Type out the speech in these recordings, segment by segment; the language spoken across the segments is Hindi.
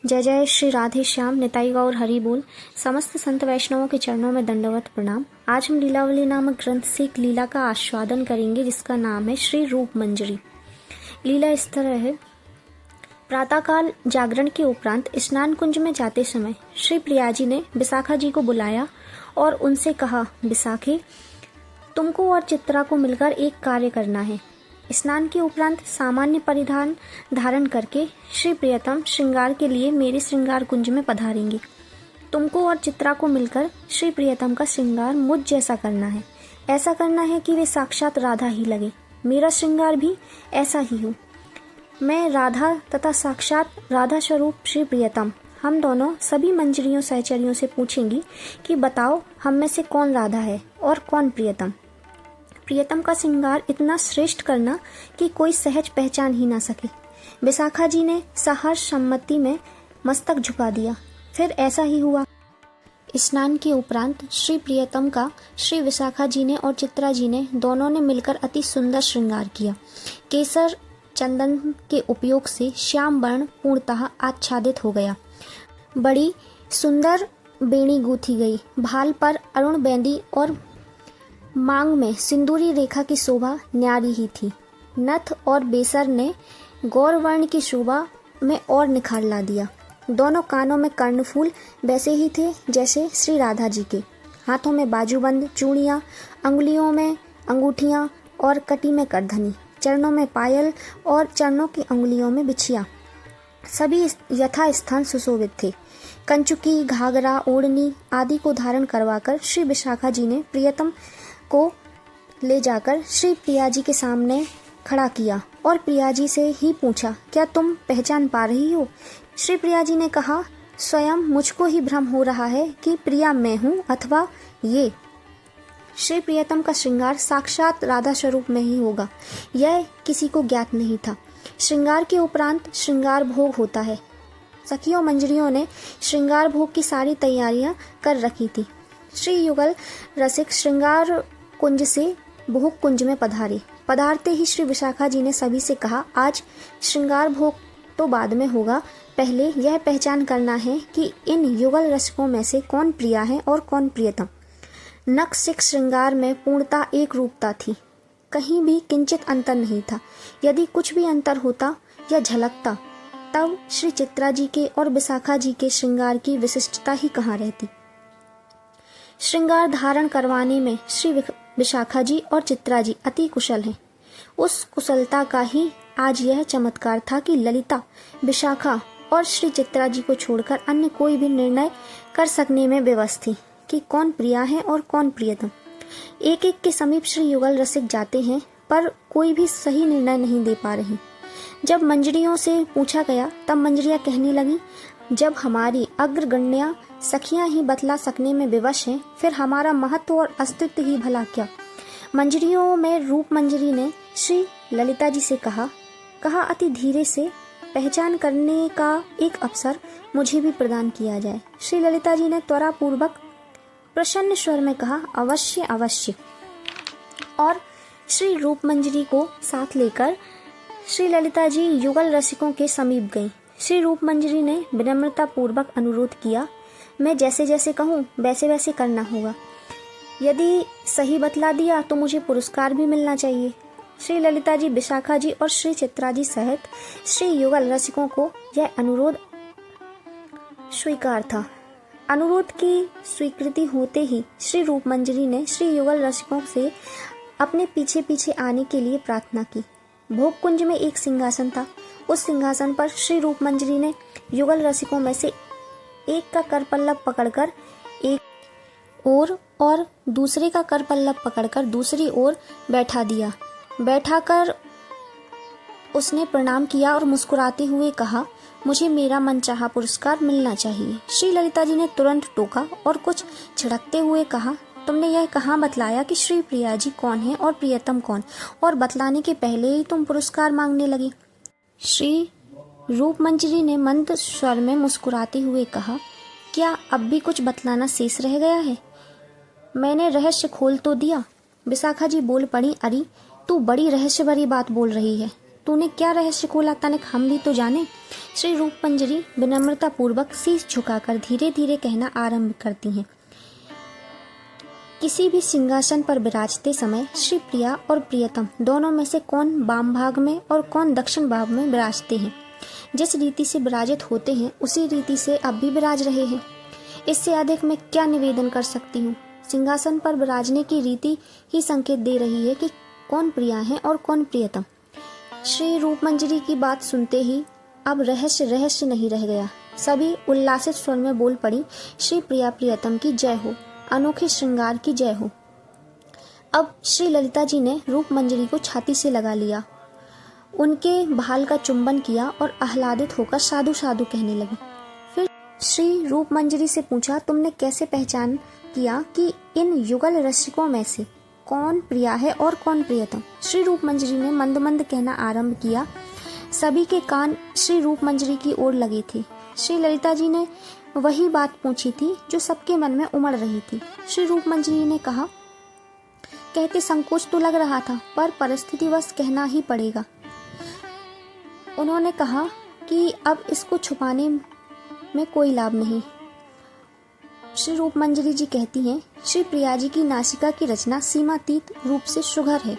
जय जय श्री राधे श्याम निताई गौर हरि बोल। समस्त संत वैष्णवों के चरणों में दंडवत प्रणाम। आज हम लीलावली नामक ग्रंथ से एक लीला का आस्वादन करेंगे जिसका नाम है श्री रूप मंजरी। लीला इस तरह है। प्रातःकाल जागरण के उपरांत स्नान कुंज में जाते समय श्री प्रिया जी ने विशाखा जी को बुलाया और उनसे कहा, विशाखे, तुमको और चित्रा को मिलकर एक कार्य करना है। स्नान के उपरांत सामान्य परिधान धारण करके श्री प्रियतम श्रृंगार के लिए मेरे श्रृंगार कुंज में पधारेंगे। तुमको और चित्रा को मिलकर श्री प्रियतम का श्रृंगार मुझ जैसा करना है। ऐसा करना है कि वे साक्षात राधा ही लगे। मेरा श्रृंगार भी ऐसा ही हो। मैं राधा तथा साक्षात राधा स्वरूप श्री प्रियतम हम दोनों सभी मंजरियों सहचरियों से पूछेंगी कि बताओ हम में से कौन राधा है और कौन प्रियतम। प्रियतम का श्रृंगार इतना श्रेष्ठ करना कि कोई सहज पहचान ही ना सके। विशाखा जी ने सहर्ष सम्मति में मस्तक झुका दिया। फिर ऐसा ही हुआ। स्नान के उपरांत श्री प्रियतम का श्री विशाखा जी ने और चित्रा जी ने दोनों ने मिलकर अति सुंदर श्रृंगार किया। केसर चंदन के उपयोग से श्याम वर्ण पूर्णतः आच्छादित हो गया। बड़ी सुंदर बेणी गूंथी गई। भाल पर अरुण बेंदी और मांग में सिंदूरी रेखा की शोभा न्यारी ही थी। नथ और बेसर ने गौर वर्ण की शोभा में और निखार ला दिया। दोनों कानों में कर्णफूल वैसे ही थे जैसे श्री राधा जी के। हाथों में बाजूबंद, चूड़ियाँ, अंगुलियों में अंगूठियाँ और कटी में करधनी, चरणों में पायल और चरणों की अंगुलियों में बिछिया। सभी यथा स्थान सुशोभित थे। कंचुकी, घाघरा, ओढ़नी आदि को धारण करवाकर श्री विशाखा जी ने प्रियतम को ले जाकर श्री प्रिया जी के सामने खड़ा किया और प्रिया जी से ही पूछा, क्या तुम पहचान पा रही हो? श्री प्रिया जी ने कहा, स्वयं मुझको ही भ्रम हो रहा है कि प्रिया मैं हूँ अथवा ये। श्री प्रियतम का श्रृंगार साक्षात राधा स्वरूप में ही होगा, यह किसी को ज्ञात नहीं था। श्रृंगार के उपरांत श्रृंगार भोग होता है। सखियों मंजरियों ने श्रृंगार भोग की सारी तैयारियां कर रखी थी। श्री युगल रसिक श्रृंगार कुंज से भोग कुंज में पधारते ही श्री विशाखा जी ने सभी से कहा, आज श्रृंगार भोग तो बाद में होगा, पहले यह पहचान करना है कि इन युगल रसिकों में से कौन प्रिया है और कौन प्रियतम। नख सिख श्रृंगार में पूर्णता एक रूपता थी, कहीं भी किंचित अंतर नहीं था। यदि कुछ भी अंतर होता या झलकता तब श्री चित्रा जी के और विशाखा जी के श्रृंगार की विशिष्टता ही कहाँ रहती। श्रृंगार धारण करवाने में श्री विशाखा जी और चित्रा जी अति कुशल हैं। उस कुशलता का ही आज यह चमत्कार था कि ललिता, विशाखा और श्री चित्रा जी को छोड़कर अन्य कोई भी निर्णय कर सकने में विवश थी कि कौन प्रिया है और कौन प्रियतम। एक एक के समीप श्री युगल रसिक जाते हैं पर कोई भी सही निर्णय नहीं दे पा रहे। जब मंजरियों से पूछा गया तब मंजरियां कहने लगी, जब हमारी अग्रगण्या सखियां ही बतला सकने में विवश हैं, फिर हमारा महत्व और अस्तित्व ही भला क्या। मंजरियों में रूप मंजरी ने श्री ललिता जी से कहा, अति धीरे से पहचान करने का एक अवसर मुझे भी प्रदान किया जाए। श्री ललिता जी ने त्वरा पूर्वक प्रसन्न स्वर में कहा, अवश्य अवश्य। और श्री रूप मंजरी को साथ लेकर श्री ललिता जी युगल रसिकों के समीप गईं। श्री रूप मंजरी ने विनम्रता पूर्वक अनुरोध किया, मैं जैसे जैसे कहूँ वैसे वैसे करना होगा। यदि सही बतला दिया तो मुझे पुरस्कार भी मिलना चाहिए। श्री ललिता जी, विशाखा जी और श्री चित्रा जी सहित श्री युगल रसिकों को यह अनुरोध स्वीकार था। अनुरोध की स्वीकृति होते ही श्री रूप मंजरी ने श्री युगल रसिकों से अपने पीछे पीछे आने के लिए प्रार्थना की। भोग कुंज में एक सिंहासन था। उस सिंहासन पर श्री रूप मंजरी ने युगल रसिकों में से एक का करपल्लव पकड़कर एक ओर और दूसरे का करपल्लव पकड़कर दूसरी ओर बैठा दिया। बैठाकर उसने प्रणाम किया और मुस्कुराते हुए कहा, मुझे मेरा मनचाहा पुरस्कार मिलना चाहिए। श्री ललिता जी ने तुरंत टोका और कुछ छिड़कते हुए कहा, तुमने यह कहाँ बतलाया कि श्री प्रिया जी कौन है और प्रियतम कौन, और बतलाने के पहले ही तुम पुरस्कार मांगने लगी। श्री रूप मंजरी ने मंद स्वर में मुस्कुराते हुए कहा, क्या अब भी कुछ बतलाना शेष रह गया है? मैंने रहस्य खोल तो दिया। विशाखा जी बोल पड़ी, अरे तू बड़ी रहस्य भरी बात बोल रही है। तूने क्या रहस्य खोला तनिक हम भी तो जाने। श्री रूप मंजरी विनम्रता पूर्वक शीश झुकाकर धीरे धीरे कहना आरंभ करती हैं। किसी भी सिंहासन पर विराजते समय श्री प्रिया और प्रियतम दोनों में से कौन वाम भाग में और कौन दक्षिण भाग में विराजते हैं। जिस रीति से विराजित होते हैं उसी रीति से अब भी विराज रहे हैं। इससे अधिक मैं क्या निवेदन कर सकती हूँ। सिंहासन पर विराजने की रीति ही संकेत दे रही है कि कौन प्रिया है और कौन प्रियतम। श्री रूप मंजरी की बात सुनते ही अब रहस्य नहीं रह गया। सभी उल्लासित स्वर में बोल पड़ी, श्री प्रिया प्रियतम की जय हो, अनोखे श्रृंगार की जय हो। अब श्री ललिता जी ने रूप मंजरी को छाती से लगा लिया, उनके भाल का चुंबन किया और आह्लादित होकर साधु साधु कहने लगी। फिर श्री रूप मंजरी से पूछा, तुमने कैसे पहचान किया कि इन युगल रसिकों में से कौन प्रिया है और कौन प्रियतम। श्री रूप मंजरी ने मंद मंद कहना आरंभ किया। सभी के कान श्री रूप मंजरी की ओर लगे थे। श्री ललिता जी ने वही बात पूछी थी जो सबके मन में उमड़ रही थी। श्री रूप मंजरी ने कहा, कहते संकोच तो लग रहा था पर परिस्थितिवश कहना ही पड़ेगा। उन्होंने कहा कि अब इसको छुपाने में कोई लाभ नहीं। श्री रूप मंजरी जी कहती हैं, श्री प्रिया जी की नासिका की रचना सीमातीत रूप से सुघर है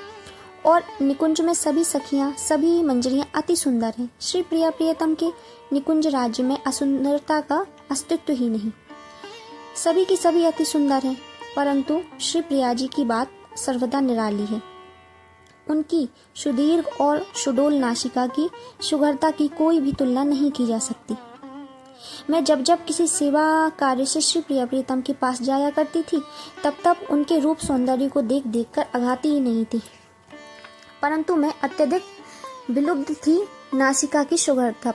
और निकुंज में सभी सखियां, सभी मंजरियां अति सुंदर हैं। श्री प्रिया प्रियतम के निकुंज राज्य में असुंदरता का अस्तित्व ही नहीं। सभी की सभी अति सुंदर हैं, परंतु श्री प्रिया जी की बात सर्वदा निराली है। उनकी सुदीर्घ और सुडोल नासिका की सुघरता की कोई भी तुलना नहीं की जा सकती। मैं जब जब किसी सेवा कार्य से श्री प्रिया प्रियतम के पास जाया करती थी तब तब उनके रूप सौंदर्य को देख देख कर अघाती ही नहीं थी, परंतु मैं अत्यधिक विलुब्ध थी नासिका की सुघरता।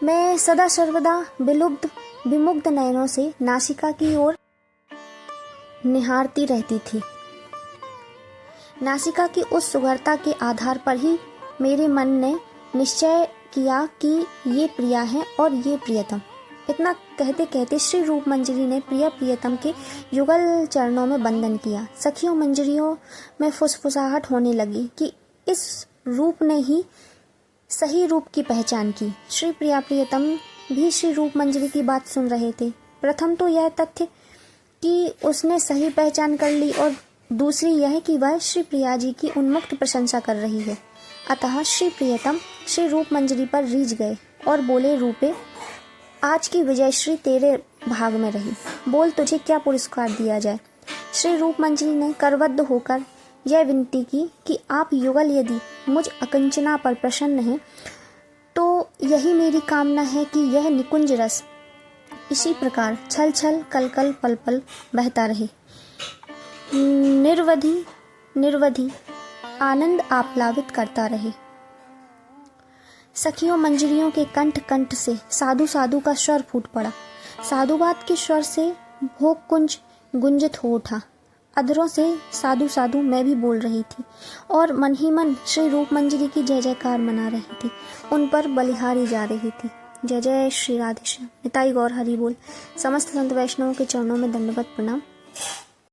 मैं सदा सर्वदा विमुग्ध नयनों से नासिका की ओर निहारती रहती थी। नासिका की उस सुघरता के आधार पर ही मेरे मन ने निश्चय किया कि ये प्रिया है और ये प्रियतम। इतना कहते कहते श्री रूप मंजरी ने प्रिया प्रियतम के युगल चरणों में वंदन किया। सखियों मंजरियों में फुसफुसाहट होने लगी कि इस रूप ने ही सही रूप की पहचान की। श्री प्रिया प्रियतम भी श्री रूप मंजरी की बात सुन रहे थे। प्रथम तो यह तथ्य कि उसने सही पहचान कर ली और दूसरी यह कि वह श्री प्रिया जी की उन्मुक्त प्रशंसा कर रही है। अतः श्री प्रियतम श्री रूप मंजरी पर रीझ गए और बोले, रूपे आज की विजयश्री तेरे भाग में रही, बोल तुझे क्या पुरस्कार दिया जाए। श्री रूप मंजरी ने करबद्ध होकर यह विनती की कि आप युगल यदि मुझ अकंचना पर प्रसन्न हैं तो यही मेरी कामना है कि यह निकुंज रस इसी प्रकार छल छल कल कल पल पल बहता रहे, निर्वधि आनंद आप्लावित करता रहे। सखियों मंजरियों के कंठ कंठ से साधु साधु का स्वर फूट पड़ा। साधुवाद के स्वर से भोग कुंज गुंजित हो उठा। अधरों से साधु साधु मैं भी बोल रही थी और मन ही मन श्री रूप मंजरी की जय जयकार मना रही थी, उन पर बलिहारी जा रही थी। जय जय श्री राधेश्याम। निताई गौर हरि बोल। समस्त संत वैष्णवों के चरणों में दंडवत प्रणाम।